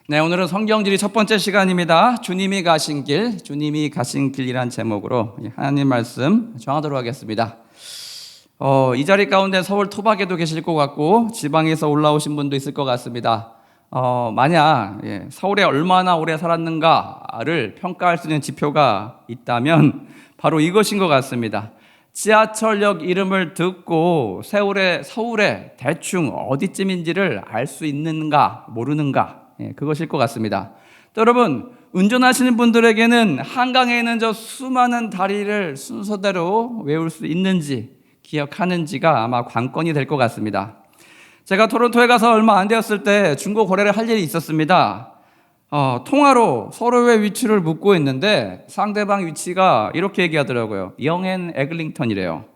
네, 오늘은 성경지리 첫 번째 시간입니다. 주님이 가신 길이란 제목으로 하나님 말씀 정하도록 하겠습니다. 이 자리 가운데 서울 토박에도 계실 것 같고 지방에서 올라오신 분도 있을 것 같습니다. 만약 서울에 얼마나 오래 살았는가를 평가할 수 있는 지표가 있다면 바로 이것인 것 같습니다. 지하철역 이름을 듣고 서울에 대충 어디쯤인지를 알 수 있는가 모르는가, 그것일 것 같습니다. 또 여러분, 운전하시는 분들에게는 한강에 있는 저 수많은 다리를 순서대로 외울 수 있는지 기억하는지가 아마 관건이 될 것 같습니다. 제가 토론토에 가서 얼마 안 되었을 때 중고 거래를 할 일이 있었습니다. 통화로 서로의 위치를 묻고 있는데 상대방 위치가 이렇게 얘기하더라고요. 영앤 에글링턴이래요.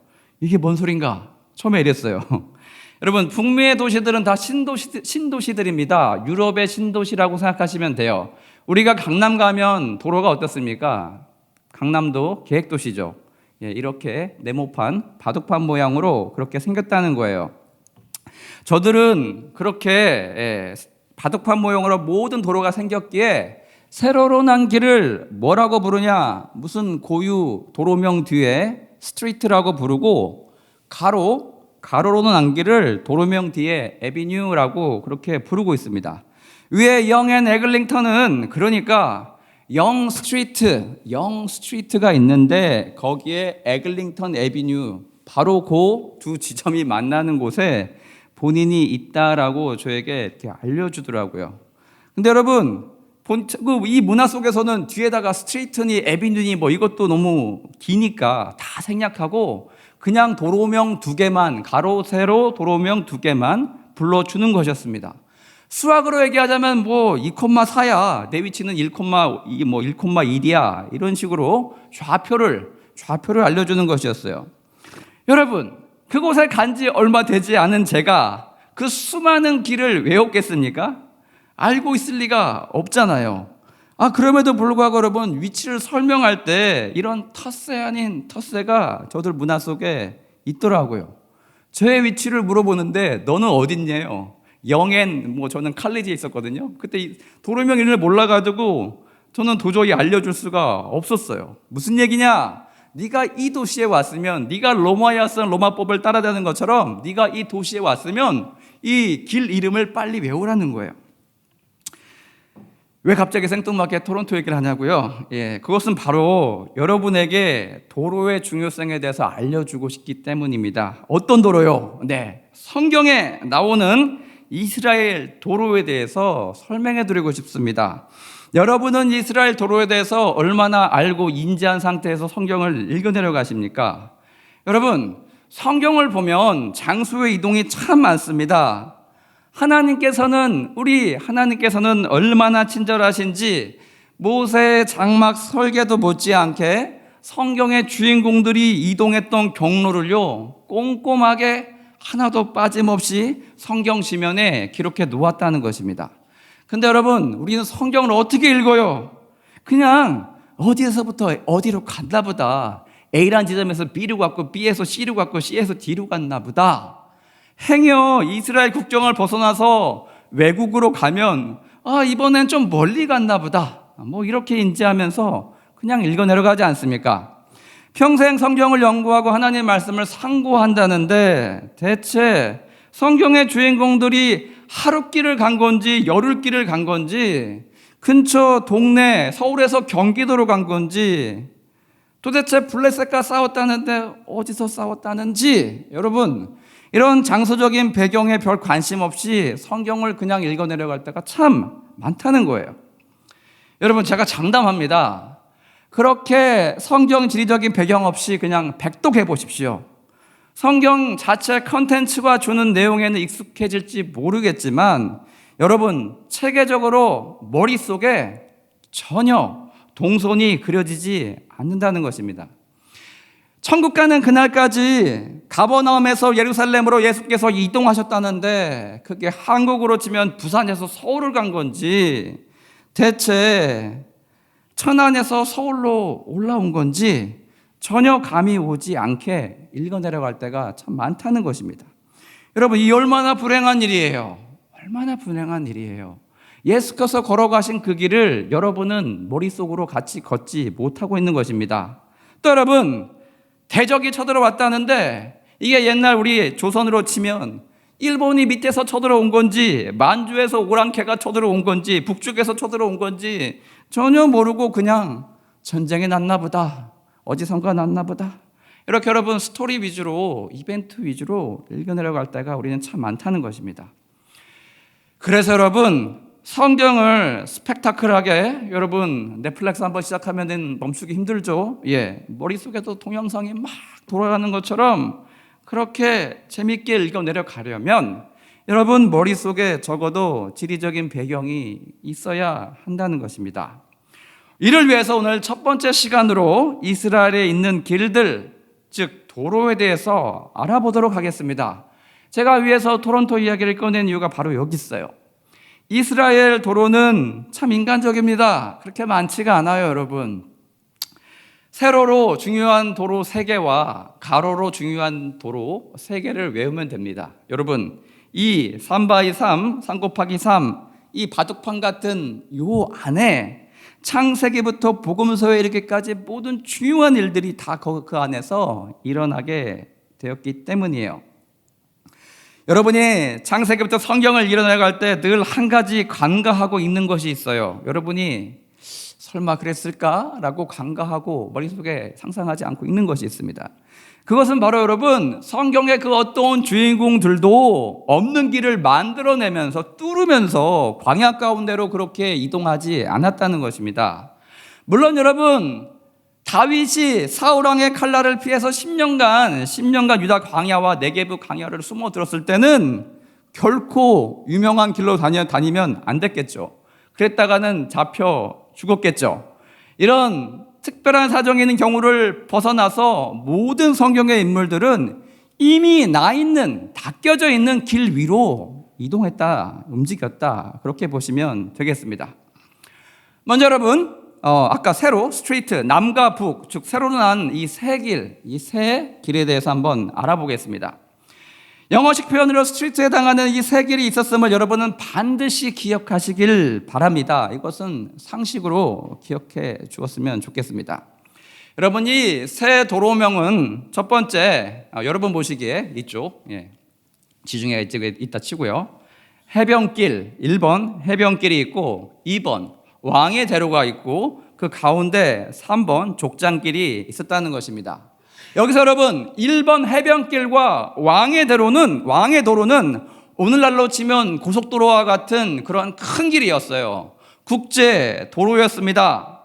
이게 뭔 소린가? 처음에 이랬어요. 여러분, 북미의 도시들은 다 신도시들입니다. 유럽의 신도시라고 생각하시면 돼요. 우리가 강남 가면 도로가 어떻습니까? 강남도 계획도시죠. 이렇게 네모판, 바둑판 모양으로 그렇게 생겼다는 거예요. 저들은 그렇게 바둑판 모양으로 모든 도로가 생겼기에 세로로 난 길을 뭐라고 부르냐? 무슨 고유 도로명 뒤에 스트리트라고 부르고 가로로 난 길을 도로명 뒤에 에비뉴라고 그렇게 부르고 있습니다. 위에 영앤 에글링턴은 그러니까 영 스트리트가 있는데 거기에 에글링턴 에비뉴, 바로 그 두 지점이 만나는 곳에 본인이 있다라고 저에게 이렇게 알려주더라고요. 근데 여러분, 이 문화 속에서는 뒤에다가 스트리트니 에비뉴니 뭐 이것도 너무 기니까 다 생략하고 그냥 도로명 두 개만, 가로 세로 도로명 두 개만 불러주는 것이었습니다. 수학으로 얘기하자면 2,4야, 내 위치는 1,1이야, 이런 식으로 좌표를 알려주는 것이었어요. 여러분, 그곳에 간지 얼마 되지 않은 제가 그 수많은 길을 외웠겠습니까? 알고 있을 리가 없잖아요. 그럼에도 불구하고 여러분, 위치를 설명할 때 이런 텃세 아닌 텃세가 저들 문화 속에 있더라고요. 제 위치를 물어보는데 너는 어딨냐요? 영앤, 저는 칼리지에 있었거든요. 그때 도로명 이름을 몰라가지고 저는 도저히 알려줄 수가 없었어요. 무슨 얘기냐? 네가 이 도시에 왔으면, 네가 로마에 쓴 로마법을 따라다니는 것처럼 네가 이 도시에 왔으면 이 길 이름을 빨리 외우라는 거예요. 왜 갑자기 생뚱맞게 토론토 얘기를 하냐고요? 그것은 바로 여러분에게 도로의 중요성에 대해서 알려주고 싶기 때문입니다. 어떤 도로요? 성경에 나오는 이스라엘 도로에 대해서 설명해 드리고 싶습니다. 여러분은 이스라엘 도로에 대해서 얼마나 알고 인지한 상태에서 성경을 읽어내려 가십니까? 여러분, 성경을 보면 장소의 이동이 참 많습니다. 하나님께서는 얼마나 친절하신지 모세의 장막 설계도 못지않게 성경의 주인공들이 이동했던 경로를요 꼼꼼하게 하나도 빠짐없이 성경 지면에 기록해 놓았다는 것입니다. 근데 여러분, 우리는 성경을 어떻게 읽어요? 그냥 어디에서부터 어디로 갔나 보다. A라는 지점에서 B로 갔고 B에서 C로 갔고 C에서 D로 갔나 보다. 행여 이스라엘 국경을 벗어나서 외국으로 가면 이번엔 좀 멀리 갔나 보다, 이렇게 인지하면서 그냥 읽어 내려가지 않습니까? 평생 성경을 연구하고 하나님의 말씀을 상고한다는데 대체 성경의 주인공들이 하룻길을 간 건지 열흘길을 간 건지 근처 동네 서울에서 경기도로 간 건지 도대체 블레셋과 싸웠다는데 어디서 싸웠다는지, 여러분, 이런 장소적인 배경에 별 관심 없이 성경을 그냥 읽어 내려갈 때가 참 많다는 거예요. 여러분, 제가 장담합니다. 그렇게 성경 지리적인 배경 없이 그냥 백독해 보십시오. 성경 자체 컨텐츠가 주는 내용에는 익숙해질지 모르겠지만 여러분, 체계적으로 머릿속에 전혀 동선이 그려지지 않는다는 것입니다. 천국 가는 그날까지 가버나움에서 예루살렘으로 예수께서 이동하셨다는데 그게 한국으로 치면 부산에서 서울을 간 건지, 대체 천안에서 서울로 올라온 건지 전혀 감이 오지 않게 읽어 내려갈 때가 참 많다는 것입니다. 여러분, 이 얼마나 불행한 일이에요. 예수께서 걸어가신 그 길을 여러분은 머릿속으로 같이 걷지 못하고 있는 것입니다. 또 여러분, 대적이 쳐들어왔다는데 이게 옛날 우리 조선으로 치면 일본이 밑에서 쳐들어온 건지 만주에서 오랑캐가 쳐들어온 건지 북쪽에서 쳐들어온 건지 전혀 모르고 그냥 전쟁이 났나 보다, 어디선가 났나 보다, 이렇게 여러분 스토리 위주로, 이벤트 위주로 읽어내려갈 때가 우리는 참 많다는 것입니다. 그래서 여러분, 성경을 스펙타클하게 여러분 넷플릭스 한번 시작하면 멈추기 힘들죠. 머릿속에도 동영상이 막 돌아가는 것처럼 그렇게 재밌게 읽어내려가려면 여러분 머릿속에 적어도 지리적인 배경이 있어야 한다는 것입니다. 이를 위해서 오늘 첫 번째 시간으로 이스라엘에 있는 길들, 즉 도로에 대해서 알아보도록 하겠습니다. 제가 위에서 토론토 이야기를 꺼낸 이유가 바로 여기 있어요. 이스라엘 도로는 참 인간적입니다. 그렇게 많지가 않아요, 여러분. 세로로 중요한 도로 3개와 가로로 중요한 도로 3개를 외우면 됩니다. 여러분, 이 3x3, 3 곱하기 3, 이 바둑판 같은 요 안에 창세기부터 복음서에 이르기까지 모든 중요한 일들이 다 그 안에서 일어나게 되었기 때문이에요. 여러분이 창세기부터 성경을 읽어나갈 때 늘 한 가지 간과하고 있는 것이 있어요. 여러분이 설마 그랬을까라고 간과하고 머릿속에 상상하지 않고 있는 것이 있습니다. 그것은 바로 여러분, 성경의 그 어떤 주인공들도 없는 길을 만들어내면서 뚫으면서 광야 가운데로 그렇게 이동하지 않았다는 것입니다. 물론 여러분, 다윗이 사울왕의 칼날을 피해서 10년간 유다 광야와 네게브 광야를 숨어들었을 때는 결코 유명한 길로 다니면 안 됐겠죠. 그랬다가는 잡혀 죽었겠죠. 이런 특별한 사정이 있는 경우를 벗어나서 모든 성경의 인물들은 이미 닦여져 있는 길 위로 이동했다, 움직였다, 그렇게 보시면 되겠습니다. 먼저 여러분, 아까 세로, 스트레이트, 남과 북, 즉 세로로 난 이 세 길에 대해서 한번 알아보겠습니다. 영어식 표현으로 스트리트에 해당하는 이 3길이 있었음을 여러분은 반드시 기억하시길 바랍니다. 이것은 상식으로 기억해 주었으면 좋겠습니다. 여러분, 이 세 도로명은 첫 번째, 여러분 보시기에 이쪽, 지중해 이쪽에 있다 치고요. 해변길, 1번 해변길이 있고 2번 왕의 대로가 있고 그 가운데 3번 족장길이 있었다는 것입니다. 여기서 여러분 1번 해변길과 왕의 도로는 오늘날로 치면 고속도로와 같은 그런 큰 길이었어요. 국제 도로였습니다.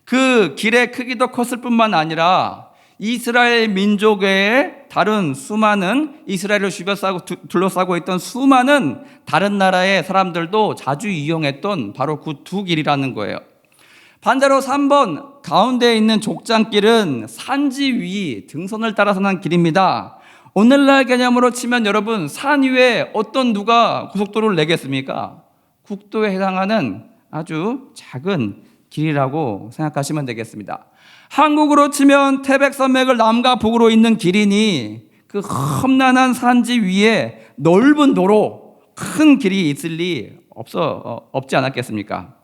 그 길의 크기도 컸을 뿐만 아니라 이스라엘 민족의 다른 수많은 이스라엘을 둘러싸고 있던 수많은 다른 나라의 사람들도 자주 이용했던 바로 그 두 길이라는 거예요. 반대로 3번 가운데에 있는 족장길은 산지 위 등선을 따라서 난 길입니다. 오늘날 개념으로 치면 여러분, 산 위에 누가 고속도로를 내겠습니까? 국도에 해당하는 아주 작은 길이라고 생각하시면 되겠습니다. 한국으로 치면 태백산맥을 남과 북으로 잇는 길이니 그 험난한 산지 위에 넓은 도로, 큰 길이 있을 리 없지 않았겠습니까?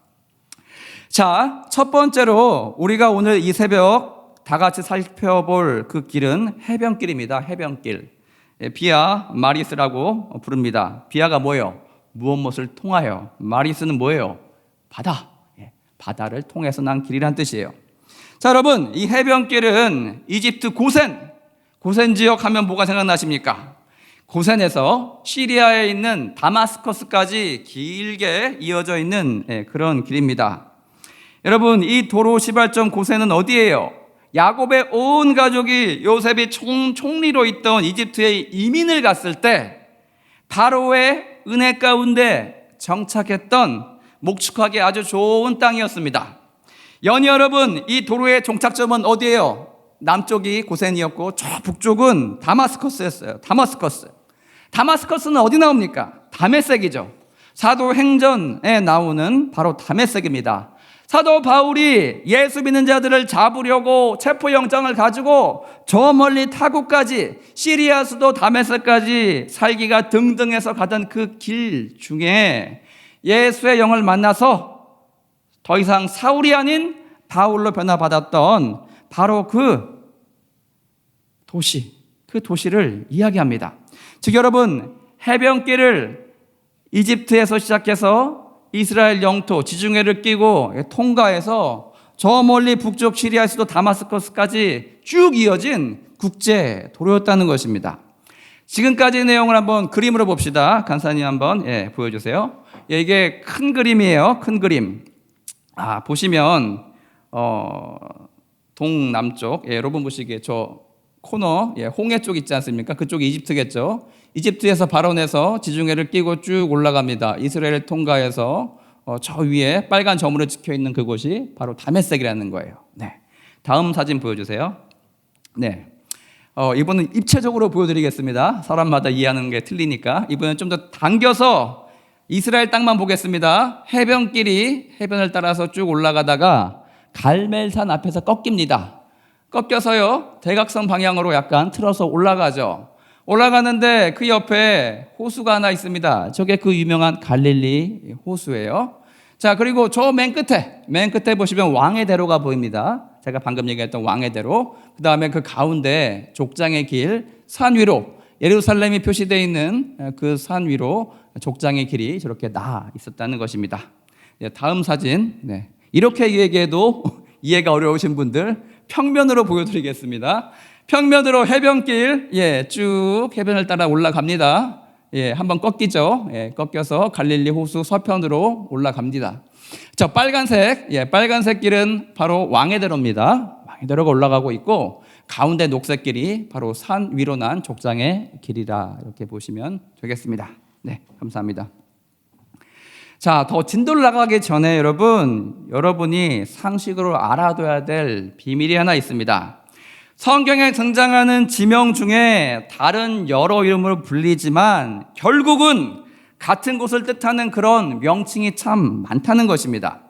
자, 첫 번째로 우리가 오늘 이 새벽 다 같이 살펴볼 그 길은 해변길입니다. 해변길. 비아 마리스라고 부릅니다. 비아가 뭐예요? 무엇을 통하여. 마리스는 뭐예요? 바다. 바다를 통해서 난 길이란 뜻이에요. 자, 여러분, 이 해변길은 이집트 고센 지역 하면 뭐가 생각나십니까? 고센에서 시리아에 있는 다마스커스까지 길게 이어져 있는 그런 길입니다. 여러분, 이 도로 시발점 고센은 어디예요? 야곱의 온 가족이 요셉이 총리로 있던 이집트에 이민을 갔을 때 바로의 은혜 가운데 정착했던 목축하기 아주 좋은 땅이었습니다. 연희 여러분, 이 도로의 종착점은 어디예요? 남쪽이 고센이었고 저 북쪽은 다마스커스였어요. 다마스커스는 어디 나옵니까? 다메섹이죠. 사도행전에 나오는 바로 다메섹입니다. 사도 바울이 예수 믿는 자들을 잡으려고 체포영장을 가지고 저 멀리 타국까지 시리아 수도 다메섹까지 살기가 등등해서 가던 그 길 중에 예수의 영을 만나서 더 이상 사울이 아닌 바울로 변화받았던 바로 그 도시를 이야기합니다. 즉 여러분, 해변길을 이집트에서 시작해서 이스라엘 영토 지중해를 끼고 통과해서 저 멀리 북쪽 시리아에서도 다마스커스까지 쭉 이어진 국제 도로였다는 것입니다. 지금까지 내용을 한번 그림으로 봅시다. 간사님 한번 보여주세요. 이게 큰 그림이에요. 큰 그림. 보시면 동남쪽, 여러분 보시기에 저 코너, 홍해 쪽 있지 않습니까? 그쪽이 이집트겠죠. 이집트에서 발원해서 지중해를 끼고 쭉 올라갑니다. 이스라엘을 통과해서 저 위에 빨간 점으로 찍혀 있는 그곳이 바로 다메섹이라는 거예요. 네. 다음 사진 보여주세요. 네. 이번은 입체적으로 보여드리겠습니다. 사람마다 이해하는 게 틀리니까. 이번엔 좀 더 당겨서 이스라엘 땅만 보겠습니다. 해변을 따라서 쭉 올라가다가 갈멜산 앞에서 꺾입니다. 꺾여서요, 대각선 방향으로 약간 틀어서 올라가죠. 올라가는데 그 옆에 호수가 하나 있습니다. 저게 그 유명한 갈릴리 호수예요. 자, 그리고 저 맨 끝에 보시면 왕의 대로가 보입니다. 제가 방금 얘기했던 왕의 대로. 그 다음에 그 가운데 족장의 길, 산 위로, 예루살렘이 표시되어 있는 그 산 위로 족장의 길이 저렇게 나 있었다는 것입니다. 다음 사진. 네. 이렇게 얘기해도 이해가 어려우신 분들 평면으로 보여드리겠습니다. 평면으로 해변길, 쭉 해변을 따라 올라갑니다. 한번 꺾이죠. 꺾여서 갈릴리 호수 서편으로 올라갑니다. 저 빨간색 길은 바로 왕의 대로입니다. 왕의 대로가 올라가고 있고, 가운데 녹색 길이 바로 산 위로 난 족장의 길이라 이렇게 보시면 되겠습니다. 네, 감사합니다. 자, 더 진도를 나가기 전에 여러분이 상식으로 알아둬야 될 비밀이 하나 있습니다. 성경에 등장하는 지명 중에 다른 여러 이름으로 불리지만 결국은 같은 곳을 뜻하는 그런 명칭이 참 많다는 것입니다.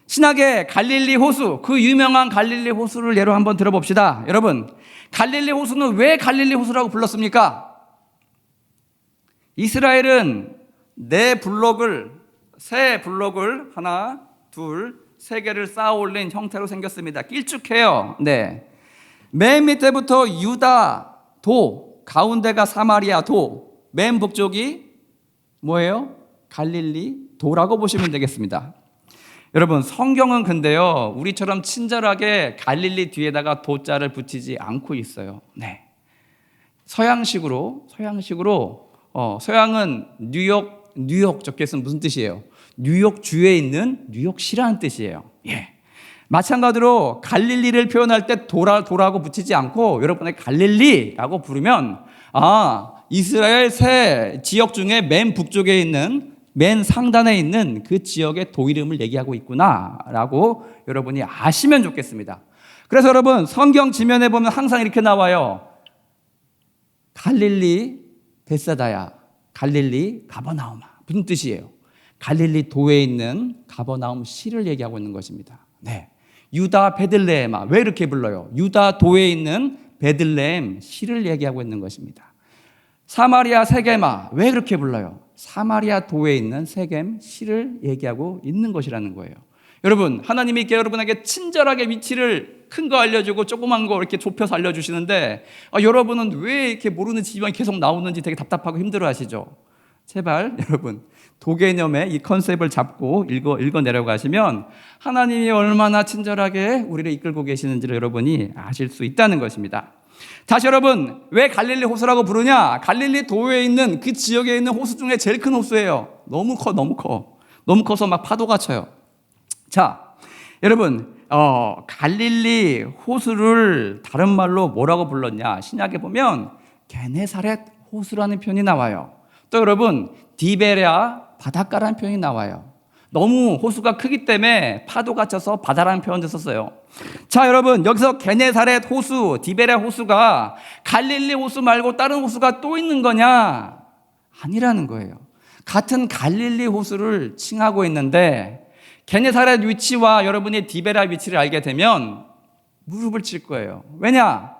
신약의 갈릴리 호수, 그 유명한 갈릴리 호수를 예로 한번 들어봅시다. 여러분, 갈릴리 호수는 왜 갈릴리 호수라고 불렀습니까? 이스라엘은 세 블록을 하나, 둘, 세 개를 쌓아 올린 형태로 생겼습니다. 길쭉해요. 네. 맨 밑에부터 유다 도, 가운데가 사마리아 도, 맨 북쪽이 뭐예요? 갈릴리 도라고 보시면 되겠습니다. 여러분, 성경은 근데요, 우리처럼 친절하게 갈릴리 뒤에다가 도자를 붙이지 않고 있어요. 네. 서양식으로 서양은 뉴욕 적혀 있으면 무슨 뜻이에요? 뉴욕주에 있는 뉴욕시라는 뜻이에요. 마찬가지로 갈릴리를 표현할 때 도라고 붙이지 않고 여러분의 갈릴리라고 부르면 이스라엘 세 지역 중에 맨 북쪽에 있는 맨 상단에 있는 그 지역의 도 이름을 얘기하고 있구나라고 여러분이 아시면 좋겠습니다. 그래서 여러분, 성경 지면에 보면 항상 이렇게 나와요. 갈릴리 베사다야, 갈릴리 가버나움. 무슨 뜻이에요? 갈릴리 도에 있는 가버나움 시를 얘기하고 있는 것입니다. 네. 유다 베들레헴아, 왜 이렇게 불러요? 유다 도에 있는 베들레헴 시를 얘기하고 있는 것입니다. 사마리아 세겜아, 왜 그렇게 불러요? 사마리아 도에 있는 세겜 시를 얘기하고 있는 것이라는 거예요. 여러분, 하나님이 여러분에게 친절하게 위치를 큰 거 알려주고 조그만 거 이렇게 좁혀서 알려주시는데 여러분은 왜 이렇게 모르는 지명이 계속 나오는지 되게 답답하고 힘들어 하시죠? 제발 여러분, 도개념의 이 컨셉을 잡고 읽어 내려가시면 하나님이 얼마나 친절하게 우리를 이끌고 계시는지를 여러분이 아실 수 있다는 것입니다. 다시 여러분, 왜 갈릴리 호수라고 부르냐? 갈릴리 도에 있는 그 지역에 있는 호수 중에 제일 큰 호수예요. 너무 커서 막 파도가 쳐요. 자, 여러분, 갈릴리 호수를 다른 말로 뭐라고 불렀냐? 신약에 보면 게네사렛 호수라는 표현이 나와요. 또 여러분, 디베랴 바닷가라는 표현이 나와요. 너무 호수가 크기 때문에 파도가 쳐서 바다라는 표현도 썼어요. 자, 여러분, 여기서 게네사렛 호수, 디베랴 호수가 갈릴리 호수 말고 다른 호수가 또 있는 거냐? 아니라는 거예요. 같은 갈릴리 호수를 칭하고 있는데 게네사렛 위치와 여러분이 디베랴 위치를 알게 되면 무릎을 칠 거예요. 왜냐?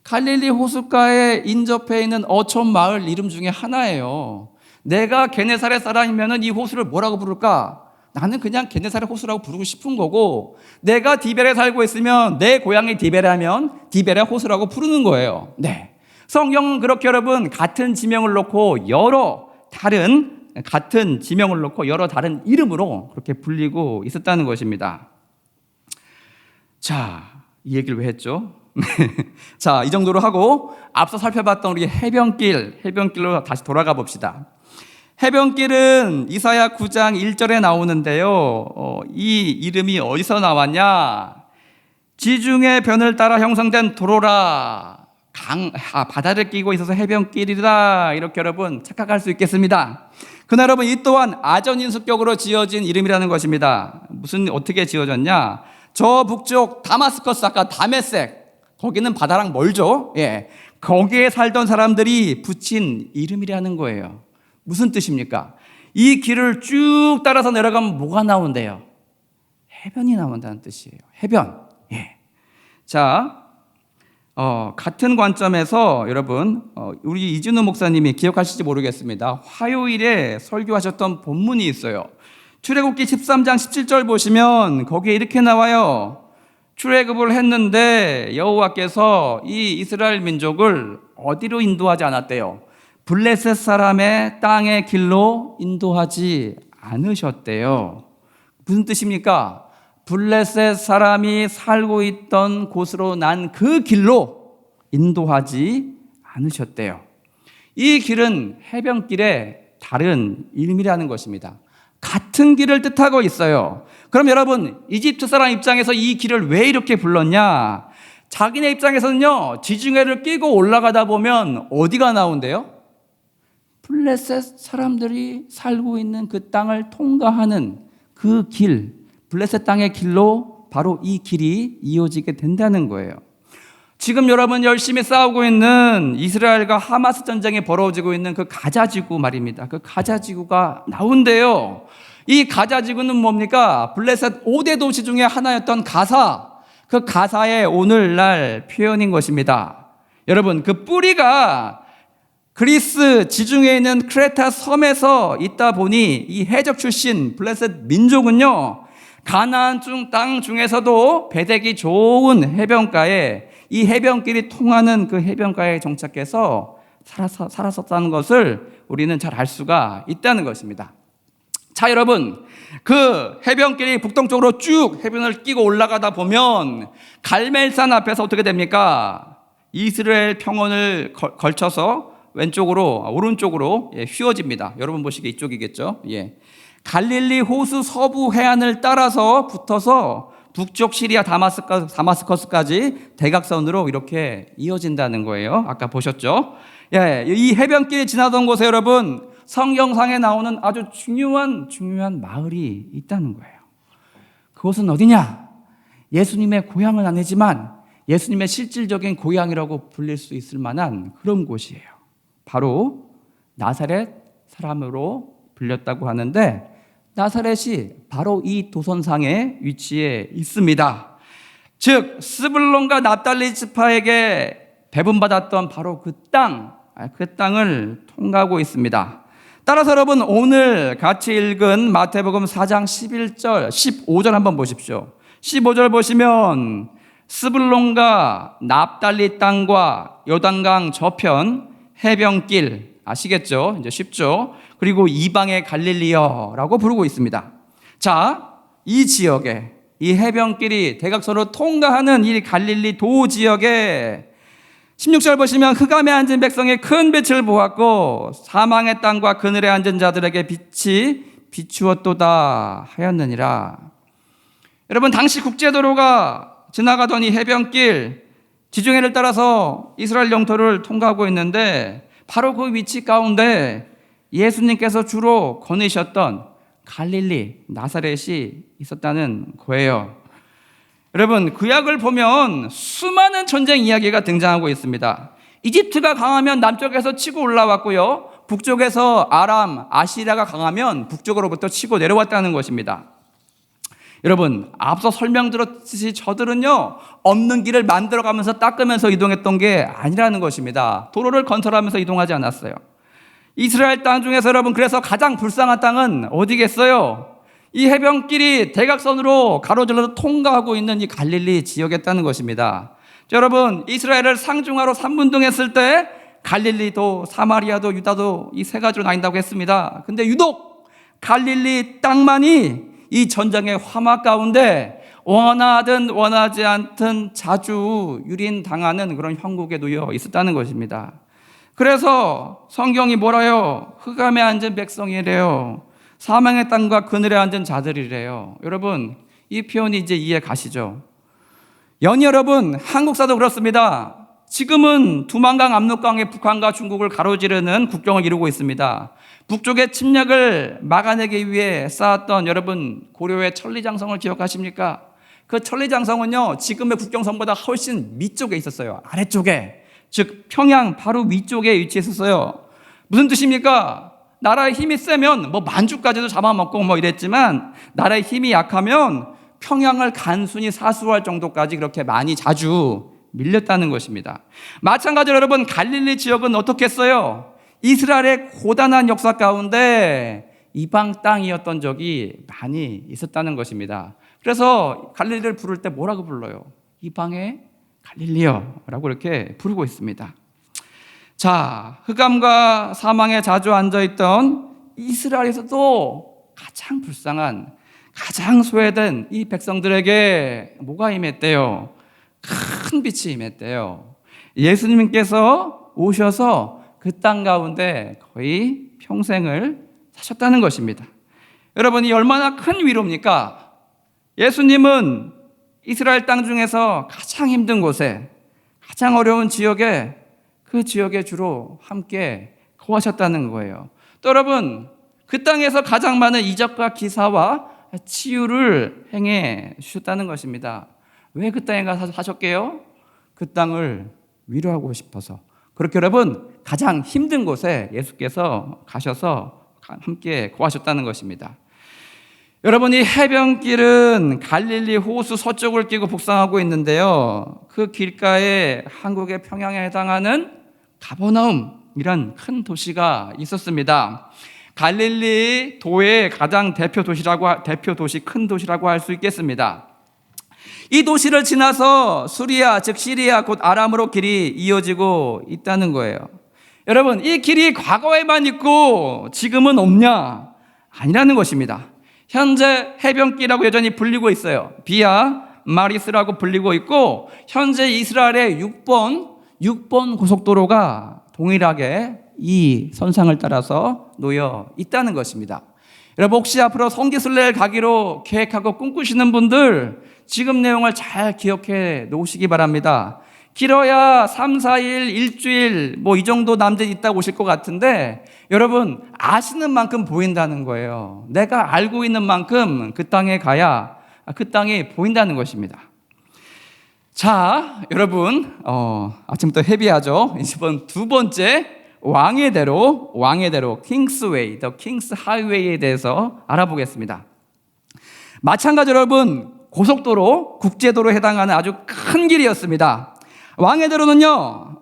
갈릴리 호숫가에 인접해 있는 어촌 마을 이름 중에 하나예요. 내가 게네사렛 사람이면은 이 호수를 뭐라고 부를까? 나는 그냥 게네사렛 호수라고 부르고 싶은 거고, 내가 디벨에 살고 있으면 내 고향이 디벨하면 디벨의 호수라고 부르는 거예요. 네. 성경은 그렇게 여러분 같은 지명을 놓고 같은 지명을 놓고 여러 다른 이름으로 그렇게 불리고 있었다는 것입니다. 자, 이 얘기를 왜 했죠? 자, 이 정도로 하고 앞서 살펴봤던 우리 해변길로 다시 돌아가 봅시다. 해변길은 이사야 9장 1절에 나오는데요. 이 이름이 어디서 나왔냐? 지중해 변을 따라 형성된 도로라. 바다를 끼고 있어서 해변길이다. 이렇게 여러분 착각할 수 있겠습니다. 그러나 여러분, 이 또한 아전인수격으로 지어진 이름이라는 것입니다. 어떻게 지어졌냐? 저 북쪽 다마스커스, 아까 다메섹, 거기는 바다랑 멀죠. 예, 거기에 살던 사람들이 붙인 이름이라는 거예요. 무슨 뜻입니까? 이 길을 쭉 따라서 내려가면 뭐가 나온대요? 해변이 나온다는 뜻이에요. 해변. 예. 자, 같은 관점에서 여러분, 우리 이진우 목사님이 기억하실지 모르겠습니다. 화요일에 설교하셨던 본문이 있어요. 출애굽기 13장 17절 보시면 거기에 이렇게 나와요. 출애굽을 했는데 여호와께서 이 이스라엘 민족을 어디로 인도하지 않았대요? 블레셋 사람의 땅의 길로 인도하지 않으셨대요. 무슨 뜻입니까? 블레셋 사람이 살고 있던 곳으로 난 그 길로 인도하지 않으셨대요. 이 길은 해변길의 다른 이름이라는 것입니다. 같은 길을 뜻하고 있어요. 그럼 여러분, 이집트 사람 입장에서 이 길을 왜 이렇게 불렀냐? 자기네 입장에서는요, 지중해를 끼고 올라가다 보면 어디가 나온대요? 블레셋 사람들이 살고 있는 그 땅을 통과하는 그 길, 블레셋 땅의 길로 바로 이 길이 이어지게 된다는 거예요. 지금 여러분 열심히 싸우고 있는 이스라엘과 하마스 전쟁이 벌어지고 있는 그 가자지구 말입니다. 그 가자지구가 나온대요. 이 가자지구는 뭡니까? 블레셋 5대 도시 중에 하나였던 가사, 그 가사의 오늘날 표현인 것입니다. 여러분, 그 뿌리가 그리스 지중해에 있는 크레타 섬에서 있다 보니 이 해적 출신 블레셋 민족은요, 가나안 땅 중에서도 배대기 좋은 해변가에, 이 해변길이 통하는 그 해변가에 정착해서 살았었다는 것을 우리는 잘 알 수가 있다는 것입니다. 자, 여러분, 그 해변길이 북동쪽으로 쭉 해변을 끼고 올라가다 보면 갈멜산 앞에서 어떻게 됩니까? 이스라엘 평원을 걸쳐서 오른쪽으로 휘어집니다. 여러분 보시기에 이쪽이겠죠? 예. 갈릴리 호수 서부 해안을 따라서 붙어서 북쪽 시리아 다마스커스까지 대각선으로 이렇게 이어진다는 거예요. 아까 보셨죠? 예, 이 해변길이 지나던 곳에 여러분, 성경상에 나오는 아주 중요한 마을이 있다는 거예요. 그곳은 어디냐? 예수님의 고향은 아니지만 예수님의 실질적인 고향이라고 불릴 수 있을 만한 그런 곳이에요. 바로 나사렛 사람으로 불렸다고 하는데, 나사렛이 바로 이 도선상에 위치해 있습니다. 즉 스불론과 납달리 지파에게 배분받았던 바로 그 땅을 통과하고 있습니다. 따라서 여러분, 오늘 같이 읽은 마태복음 4장 15절 한번 보십시오. 15절 보시면 스불론과 납달리 땅과 요단강 저편 해변길, 아시겠죠? 이제 쉽죠? 그리고 이방의 갈릴리여라고 부르고 있습니다. 자, 이 지역에, 이 해변길이 대각선으로 통과하는 이 갈릴리 도 지역에 16절 보시면 흑암에 앉은 백성의 큰 빛을 보았고 사망의 땅과 그늘에 앉은 자들에게 빛이 비추었도다 하였느니라. 여러분, 당시 국제도로가 지나가던 이 해변길, 지중해를 따라서 이스라엘 영토를 통과하고 있는데 바로 그 위치 가운데 예수님께서 주로 거니셨던 갈릴리, 나사렛이 있었다는 거예요. 여러분, 구약을 보면 수많은 전쟁 이야기가 등장하고 있습니다. 이집트가 강하면 남쪽에서 치고 올라왔고요, 북쪽에서 아시리아가 강하면 북쪽으로부터 치고 내려왔다는 것입니다. 여러분, 앞서 설명드렸듯이 저들은요, 없는 길을 만들어가면서 닦으면서 이동했던 게 아니라는 것입니다. 도로를 건설하면서 이동하지 않았어요. 이스라엘 땅 중에서 여러분 그래서 가장 불쌍한 땅은 어디겠어요? 이 해변길이 대각선으로 가로질러서 통과하고 있는 이 갈릴리 지역이었다는 것입니다. 자, 여러분 이스라엘을 상중하로 3분동했을 때 갈릴리도 사마리아도 유다도 이 세 가지로 나뉜다고 했습니다. 근데 유독 갈릴리 땅만이 이 전쟁의 화막 가운데 원하든 원하지 않든 자주 유린당하는 그런 형국에 놓여 있었다는 것입니다. 그래서 성경이 뭐라요? 흑암에 앉은 백성이래요. 사망의 땅과 그늘에 앉은 자들이래요. 여러분 이 표현이 이제 이해 가시죠? 연희 여러분, 한국사도 그렇습니다. 지금은 두만강 압록강이 북한과 중국을 가로지르는 국경을 이루고 있습니다. 북쪽의 침략을 막아내기 위해 쌓았던 여러분 고려의 천리장성을 기억하십니까? 그 천리장성은요 지금의 국경선보다 훨씬 밑쪽에 있었어요. 아래쪽에, 즉 평양 바로 위쪽에 위치했었어요. 무슨 뜻입니까? 나라의 힘이 세면 뭐 만주까지도 잡아먹고 뭐 이랬지만 나라의 힘이 약하면 평양을 간순히 사수할 정도까지 그렇게 많이 자주 밀렸다는 것입니다. 마찬가지로 여러분 갈릴리 지역은 어떻겠어요? 이스라엘의 고단한 역사 가운데 이방 땅이었던 적이 많이 있었다는 것입니다. 그래서 갈릴리를 부를 때 뭐라고 불러요? 이방의 갈릴리요 라고 이렇게 부르고 있습니다. 자, 흑암과 사망에 자주 앉아있던 이스라엘에서도 가장 불쌍한, 가장 소외된 이 백성들에게 뭐가 임했대요? 큰 빛이 임했대요. 예수님께서 오셔서 그 땅 가운데 거의 평생을 사셨다는 것입니다. 여러분, 이 얼마나 큰 위로입니까? 예수님은 이스라엘 땅 중에서 가장 힘든 곳에, 가장 어려운 지역에, 그 지역에 주로 함께 거하셨다는 거예요. 또 여러분, 그 땅에서 가장 많은 이적과 기사와 치유를 행해 주셨다는 것입니다. 왜 그 땅에 가서 사셨게요? 그 땅을 위로하고 싶어서. 그렇게 여러분 가장 힘든 곳에 예수께서 가셔서 함께 거하셨다는 것입니다. 여러분, 이 해변길은 갈릴리 호수 서쪽을 끼고 북상하고 있는데요, 그 길가에 한국의 평양에 해당하는 가버나움이란 큰 도시가 있었습니다. 갈릴리 도의 가장 대표 도시, 큰 도시라고 할 수 있겠습니다. 이 도시를 지나서 수리아, 즉 시리아, 곧 아람으로 길이 이어지고 있다는 거예요. 여러분, 이 길이 과거에만 있고 지금은 없냐? 아니라는 것입니다. 현재 해변길이라고 여전히 불리고 있어요. 비아 마리스라고 불리고 있고, 현재 이스라엘의 6번 고속도로가 동일하게 이 선상을 따라서 놓여 있다는 것입니다. 여러분, 혹시 앞으로 성지순례를 가기로 계획하고 꿈꾸시는 분들 지금 내용을 잘 기억해 놓으시기 바랍니다. 길어야 3, 4일, 일주일 뭐 이 정도 남짓 있다고 오실 것 같은데, 여러분 아시는 만큼 보인다는 거예요. 내가 알고 있는 만큼 그 땅에 가야 그 땅이 보인다는 것입니다. 자, 여러분 아침부터 헤비하죠. 이번 두 번째 왕의 대로 킹스웨이, 더 킹스 하이웨이에 대해서 알아보겠습니다. 마찬가지로 여러분 고속도로, 국제도로에 해당하는 아주 큰 길이었습니다. 왕의 대로는요,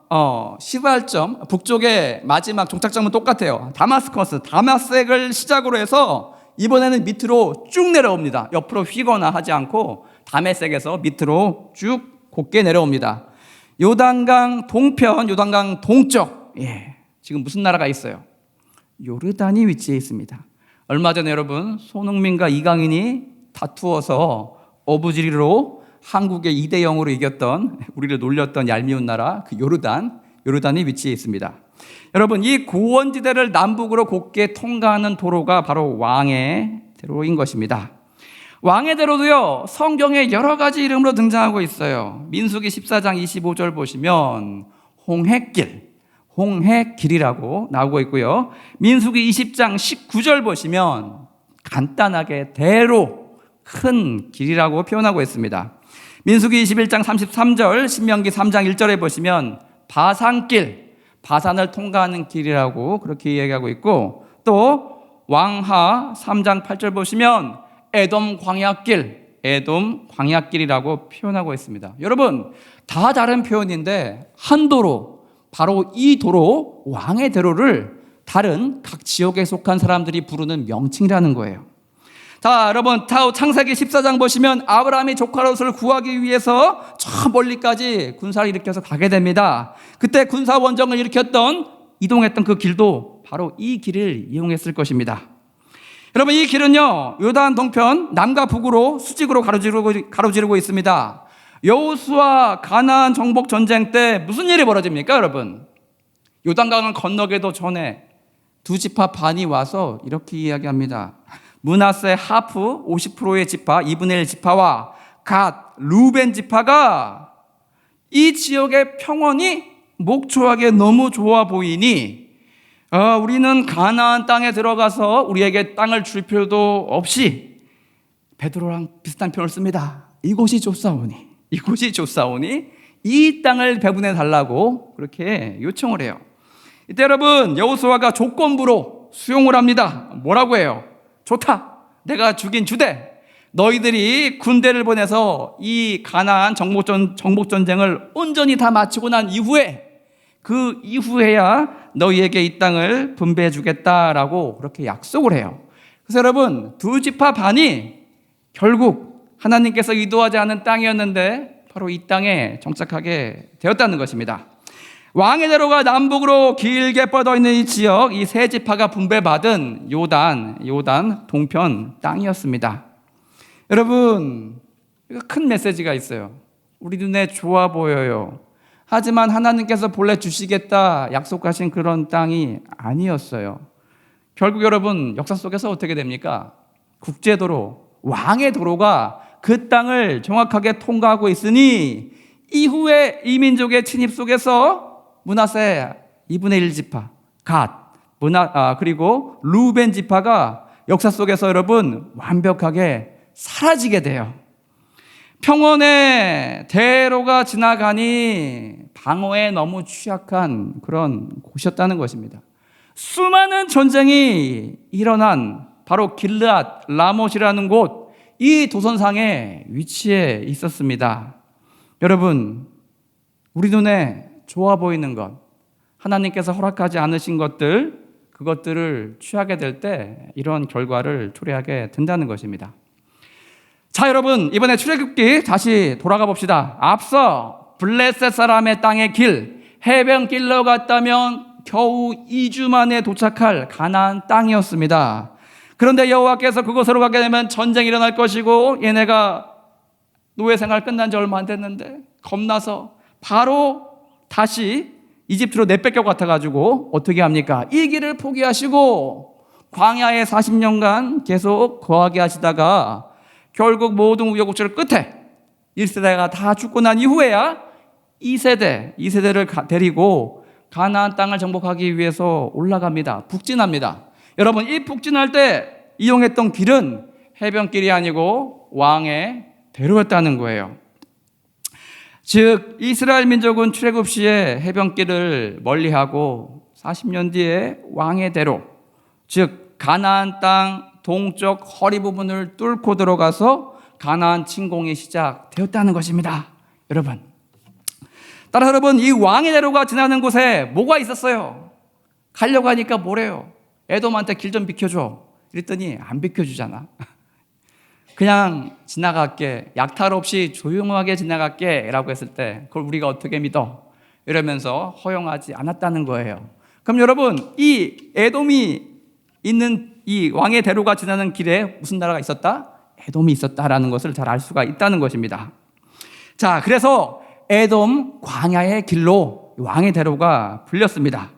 시발점, 북쪽의 마지막 종착점은 똑같아요. 다마스색을 시작으로 해서 이번에는 밑으로 쭉 내려옵니다. 옆으로 휘거나 하지 않고 다메섹에서 밑으로 쭉 곧게 내려옵니다. 요단강 동편, 요단강 동쪽, 지금 무슨 나라가 있어요? 요르단이 위치해 있습니다. 얼마 전에 여러분 손흥민과 이강인이 다투어서 어부지리로 한국의 2대0으로 이겼던, 우리를 놀렸던 얄미운 나라 그 요르단이 위치해 있습니다. 여러분, 이 고원지대를 남북으로 곧게 통과하는 도로가 바로 왕의 대로인 것입니다. 왕의 대로도요, 성경에 여러 가지 이름으로 등장하고 있어요. 민수기 14장 25절 보시면 홍해길이라고 나오고 있고요. 민수기 20장 19절 보시면 간단하게 대로, 큰 길이라고 표현하고 있습니다. 민수기 21장 33절, 신명기 3장 1절에 보시면 바산길, 바산을 통과하는 길이라고 그렇게 이야기하고 있고, 또 왕하 3장 8절 보시면 에돔 광야길이라고 표현하고 있습니다. 여러분, 다 다른 표현인데 한 도로, 바로 이 도로, 왕의 대로를 다른 각 지역에 속한 사람들이 부르는 명칭이라는 거예요. 자, 여러분, 창세기 14장 보시면 아브라함이 조카 롯을 구하기 위해서 저 멀리까지 군사를 일으켜서 가게 됩니다. 그때 군사 원정을 이동했던 그 길도 바로 이 길을 이용했을 것입니다. 여러분, 이 길은요, 요단 동편 남과 북으로 수직으로 가로지르고 있습니다. 여호수아 가나안 정복 전쟁 때 무슨 일이 벌어집니까, 여러분? 요단강을 건너기도 전에 두 지파 반이 와서 이렇게 이야기합니다. 므낫세 하프 50%의 지파, 2분의 1 지파와 갓, 루벤 지파가 이 지역의 평원이 목초하게 너무 좋아 보이니 우리는 가나안 땅에 들어가서 우리에게 땅을 줄 필요도 없이 베드로랑 비슷한 표현을 씁니다. 이곳이 좋사오니 이 땅을 배분해 달라고 그렇게 요청을 해요. 이때 여러분, 여호수아가 조건부로 수용을 합니다. 뭐라고 해요? 좋다. 내가 죽인 주대. 너희들이 군대를 보내서 이 가나안 정복 전쟁을 온전히 다 마치고 난 이후에 그 이후에야 너희에게 이 땅을 분배해 주겠다라고 그렇게 약속을 해요. 그래서 여러분, 두 지파 반이 결국 하나님께서 의도하지 않은 땅이었는데 바로 이 땅에 정착하게 되었다는 것입니다. 왕의 대로가 남북으로 길게 뻗어 있는 이 지역, 이 세 지파가 분배받은 요단 동편 땅이었습니다. 여러분, 큰 메시지가 있어요. 우리 눈에 좋아 보여요. 하지만 하나님께서 본래 주시겠다 약속하신 그런 땅이 아니었어요. 결국 여러분, 역사 속에서 어떻게 됩니까? 국제도로, 왕의 도로가 그 땅을 정확하게 통과하고 있으니 이후에 이민족의 침입 속에서 므낫세 2분의 1 지파, 갓, 그리고 루벤 지파가 역사 속에서 여러분 완벽하게 사라지게 돼요. 평원의 대로가 지나가니 방어에 너무 취약한 그런 곳이었다는 것입니다. 수많은 전쟁이 일어난 바로 길르앗 라못이라는 곳, 이 도선상에 위치해 있었습니다. 여러분, 우리 눈에 좋아 보이는 것, 하나님께서 허락하지 않으신 것들, 그것들을 취하게 될 때 이런 결과를 초래하게 된다는 것입니다. 자, 여러분, 이번에 출애굽기 다시 돌아가 봅시다. 앞서 블레셋 사람의 땅의 길, 해변길로 갔다면 겨우 2주 만에 도착할 가나안 땅이었습니다. 그런데 여호와께서 그곳으로 가게 되면 전쟁이 일어날 것이고 얘네가 노예 생활 끝난 지 얼마 안 됐는데 겁나서 바로 다시 이집트로 내뺏겨 같아가지고 어떻게 합니까? 이 길을 포기하시고 광야에 40년간 계속 거하게 하시다가 결국 모든 우여곡절 끝에 1세대가 다 죽고 난 이후에야 2세대를 데리고 가나안 땅을 정복하기 위해서 올라갑니다. 북진합니다. 여러분, 이 북진할 때 이용했던 길은 해변길이 아니고 왕의 대로였다는 거예요. 즉, 이스라엘 민족은 출애굽 시에 해변길을 멀리하고 40년 뒤에 왕의 대로, 즉 가나안 땅 동쪽 허리 부분을 뚫고 들어가서 가나안 침공이 시작되었다는 것입니다. 여러분, 따라서 여러분, 이 왕의 대로가 지나는 곳에 뭐가 있었어요? 가려고 하니까 뭐래요? 에돔한테 길 좀 비켜줘. 이랬더니 안 비켜주잖아. 그냥 지나갈게, 약탈 없이 조용하게 지나갈게 라고 했을 때 그걸 우리가 어떻게 믿어? 이러면서 허용하지 않았다는 거예요. 그럼 여러분, 이 에돔이 있는 이 왕의 대로가 지나는 길에 무슨 나라가 있었다? 에돔이 있었다라는 것을 잘 알 수가 있다는 것입니다. 자, 그래서 에돔 광야의 길로 왕의 대로가 불렸습니다.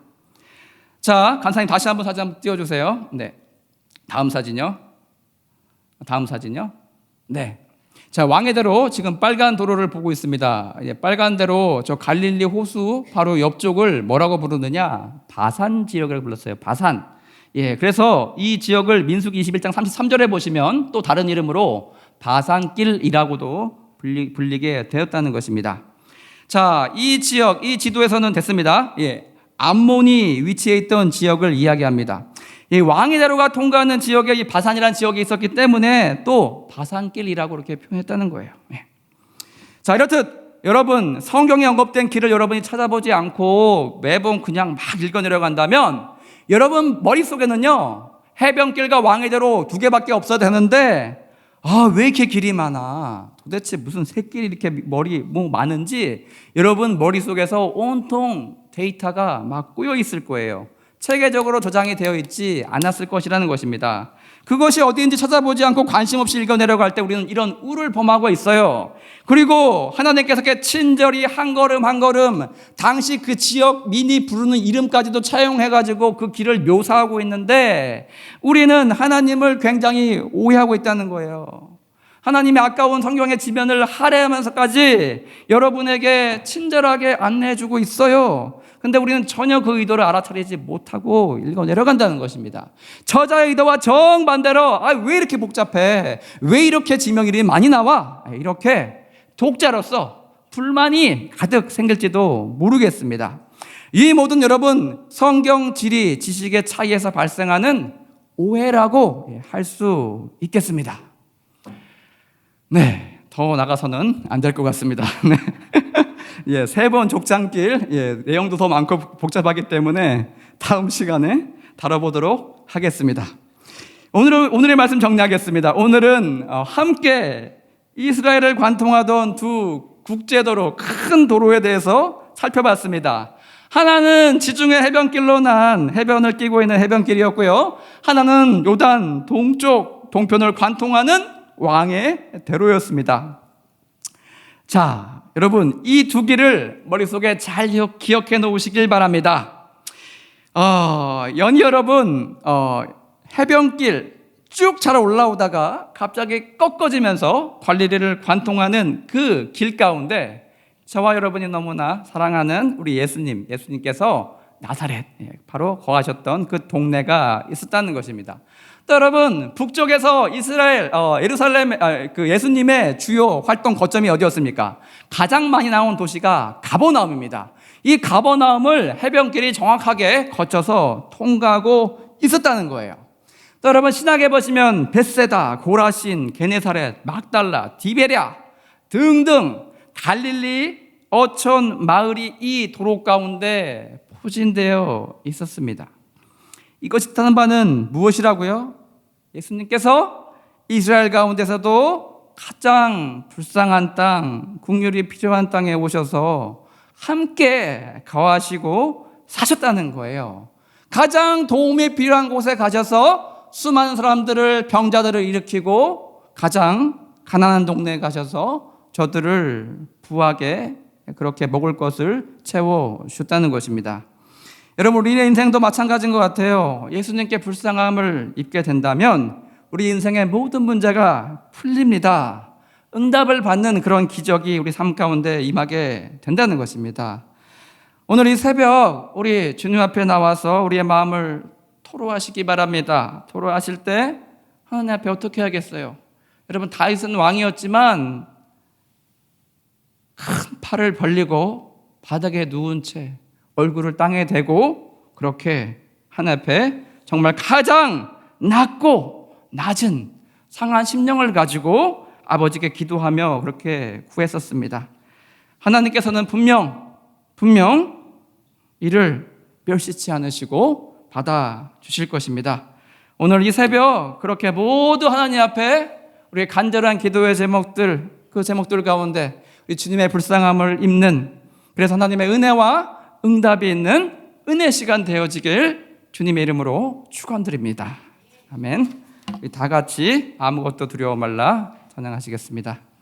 자, 간사님 다시 한번 사진 한번 띄워주세요. 네, 다음 사진요. 네. 자, 왕의 대로 지금 빨간 도로를 보고 있습니다. 빨간 대로 저 갈릴리 호수 바로 옆쪽을 뭐라고 부르느냐? 바산 지역을 불렀어요. 바산. 예, 그래서 이 지역을 민수기 21장 33절에 보시면 또 다른 이름으로 바산길이라고도 불리게 되었다는 것입니다. 자, 이 지역, 이 지도에서는 됐습니다. 예, 암몬이 위치해 있던 지역을 이야기합니다. 이 왕의 대로가 통과하는 지역에 이 바산이라는 지역이 있었기 때문에 또 바산길이라고 이렇게 표현했다는 거예요. 예. 자, 이렇듯 여러분, 성경에 언급된 길을 여러분이 찾아보지 않고 매번 그냥 막 읽어 내려간다면 여러분 머릿속에는요, 해변길과 왕의대로 두 개밖에 없어야 되는데 왜 이렇게 길이 많아? 도대체 무슨 새끼리 이렇게 많은지 여러분 머릿속에서 온통 데이터가 막 꼬여 있을 거예요. 체계적으로 저장이 되어 있지 않았을 것이라는 것입니다. 그것이 어디인지 찾아보지 않고 관심 없이 읽어내려갈 때 우리는 이런 우를 범하고 있어요. 그리고 하나님께서 이렇게 친절히 한 걸음 한 걸음 당시 그 지역 민이 부르는 이름까지도 차용해가지고 그 길을 묘사하고 있는데 우리는 하나님을 굉장히 오해하고 있다는 거예요. 하나님의 아까운 성경의 지면을 할애하면서까지 여러분에게 친절하게 안내해주고 있어요. 근데 우리는 전혀 그 의도를 알아차리지 못하고 읽어 내려간다는 것입니다. 저자의 의도와 정반대로 왜 이렇게 복잡해? 왜 이렇게 지명일이 많이 나와? 이렇게 독자로서 불만이 가득 생길지도 모르겠습니다. 이 모든 여러분 성경 지리 지식의 차이에서 발생하는 오해라고 할 수 있겠습니다. 네, 더 나가서는 안 될 것 같습니다. 네. 예, 3번 족장길, 내용도 더 많고 복잡하기 때문에 다음 시간에 다뤄보도록 하겠습니다. 오늘의 말씀 정리하겠습니다. 오늘은 함께 이스라엘을 관통하던 두 국제도로, 큰 도로에 대해서 살펴봤습니다. 하나는 지중해 해변길로 난 해변을 끼고 있는 해변길이었고요. 하나는 요단 동쪽 동편을 관통하는 왕의 대로였습니다. 자, 여러분 이 두 길을 머릿속에 잘 기억해 놓으시길 바랍니다. 연희 여러분 해변길 쭉 잘 올라오다가 갑자기 꺾어지면서 관리리를 관통하는 그 길 가운데 저와 여러분이 너무나 사랑하는 우리 예수님께서 나사렛, 바로 거하셨던 그 동네가 있었다는 것입니다. 또 여러분 북쪽에서 이스라엘 예루살렘 그 예수님의 주요 활동 거점이 어디였습니까? 가장 많이 나온 도시가 가버나움입니다. 이 가버나움을 해변길이 정확하게 거쳐서 통과하고 있었다는 거예요. 또 여러분 신학에 보시면 벳세다, 고라신, 게네사렛, 막달라, 디베랴 등등 갈릴리 어촌 마을이 이 도로 가운데 포진되어 있었습니다. 이것이 뜻하는 바는 무엇이라고요? 예수님께서 이스라엘 가운데서도 가장 불쌍한 땅, 국률이 필요한 땅에 오셔서 함께 거하시고 사셨다는 거예요. 가장 도움이 필요한 곳에 가셔서 수많은 사람들을, 병자들을 일으키고 가장 가난한 동네에 가셔서 저들을 부하게 그렇게 먹을 것을 채워주셨다는 것입니다. 여러분 우리의 인생도 마찬가지인 것 같아요. 예수님께 불쌍함을 입게 된다면 우리 인생의 모든 문제가 풀립니다. 응답을 받는 그런 기적이 우리 삶 가운데 임하게 된다는 것입니다. 오늘 이 새벽 우리 주님 앞에 나와서 우리의 마음을 토로하시기 바랍니다. 토로하실 때 하나님 앞에 어떻게 하겠어요? 여러분 다윗은 왕이었지만 큰 팔을 벌리고 바닥에 누운 채 얼굴을 땅에 대고 그렇게 하나님 앞에 정말 가장 낮고 낮은 상한 심령을 가지고 아버지께 기도하며 그렇게 구했었습니다. 하나님께서는 분명 이를 멸시치 않으시고 받아주실 것입니다. 오늘 이 새벽 그렇게 모두 하나님 앞에 우리의 간절한 기도의 제목들, 그 제목들 가운데 우리 주님의 불쌍함을 입는, 그래서 하나님의 은혜와 응답이 있는 은혜 시간 되어지길 주님의 이름으로 축원드립니다. 아멘. 우리 다 같이 아무것도 두려워 말라 찬양하시겠습니다.